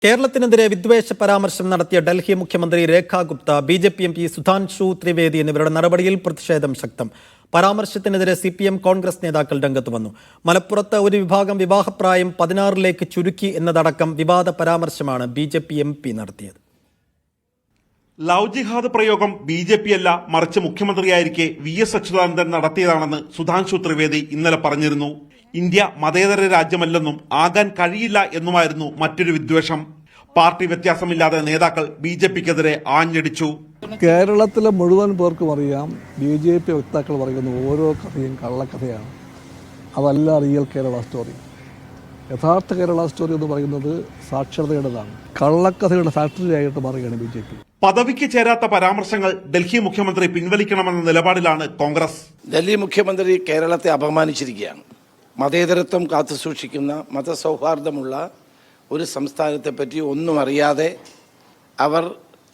കേരളത്തിനെതിരെ വിദ്വേഷ പരാമർശം നടത്തിയ ഡൽഹി മുഖ്യമന്ത്രി രേഖ ഗുപ്ത, ബി.ജെ.പി. എം.പി. സുധാൻഷു ത്രിവേദി എന്നിവരുടെ നടപടിയിൽ പ്രതിഷേധം ശക്തം. പരാമർശത്തിനെതിരെ CPM കോൺഗ്രസ് നേതാക്കൾ രംഗത്ത് വന്നു. മലപ്പുറത്ത് ഒരു വിഭാഗം വിവാഹപ്രായം 16 ചുരുക്കി എന്നതടക്കം വിവാദ പരാമർശമാണ് ബി.ജെ.പി. എം.പി. നടത്തിയത്. ലവ് ജിഹാദ് പ്രയോഗം BJP അല്ല, മറിച്ച് മുഖ്യമന്ത്രിയായിരിക്കെ VS അച്യുതാനന്ദൻ നടത്തിയതാണെന്ന് സുധാൻഷു ത്രിവേദി ഇന്നലെ പറഞ്ഞിരുന്നു. ഇന്ത്യ മതേതര രാജ്യമല്ലെന്നും ആകാൻ കഴിയില്ല എന്നുമായിരുന്നു മറ്റൊരു വിദ്വേഷം. പാർട്ടി വ്യത്യാസമില്ലാതെ നേതാക്കൾ BJPക്കെതിരെ ആഞ്ഞടിച്ചു. കേരളത്തിലെ മുഴുവൻ പേർക്കും അറിയാം, BJP വക്താക്കൾ പറയുന്ന ഓരോ കഥയും കള്ളക്കഥയാണ്. അതല്ല റിയൽ കേരള സ്റ്റോറി. യഥാർത്ഥ കേരള സ്റ്റോറി എന്ന് പറയുന്നത് സാക്ഷരതയുടേതാണ്. കള്ളക്കഥയുടെ ഫാക്ടറി ആയിട്ട് മാറുകയാണ് BJP. പദവിക്ക് ചേരാത്ത പരാമർശങ്ങൾ ഡൽഹി മുഖ്യമന്ത്രി പിൻവലിക്കണമെന്ന നിലപാടിലാണ് കോൺഗ്രസ്. ഡൽഹി മുഖ്യമന്ത്രി കേരളത്തെ അപമാനിച്ചിരിക്കുകയാണ്. മതേതരത്വം കാത്തുസൂക്ഷിക്കുന്ന, മതസൗഹാർദ്ദമുള്ള ഒരു സംസ്ഥാനത്തെപ്പറ്റി ഒന്നും അറിയാതെ അവർ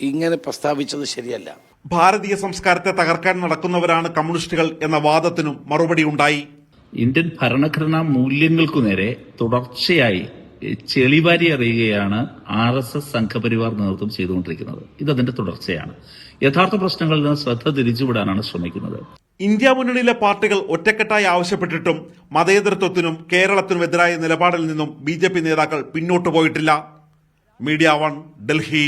ഇങ്ങനെ പ്രസ്താവിച്ചത് ശരിയല്ല. ഭാരതീയ സംസ്കാരത്തെ തകർക്കാൻ നടക്കുന്നവരാണ് കമ്മ്യൂണിസ്റ്റുകൾ എന്ന വാദത്തിനും മറുപടി ഉണ്ടായി. ഇന്ത്യൻ ഭരണഘടനാ മൂല്യങ്ങൾക്കു നേരെ തുടർച്ചയായി ചെളിവാരി അറിയുകയാണ് RSS സംഘപരിവാർ നേതൃത്വം ചെയ്തുകൊണ്ടിരിക്കുന്നത്. ഇതതിന്റെ തുടർച്ചയാണ്. യഥാർത്ഥ പ്രശ്നങ്ങളിൽ നിന്ന് ശ്രദ്ധ തിരിച്ചുവിടാനാണ് ശ്രമിക്കുന്നത്. ഇന്ത്യ മുന്നണിയിലെ പാർട്ടികൾ ഒറ്റക്കെട്ടായി ആവശ്യപ്പെട്ടിട്ടും മതേതരത്വത്തിനും കേരളത്തിനും എതിരായ നിലപാടിൽ നിന്നും BJP നേതാക്കൾ പിന്നോട്ടു പോയിട്ടില്ല. മീഡിയ 1, ഡൽഹി.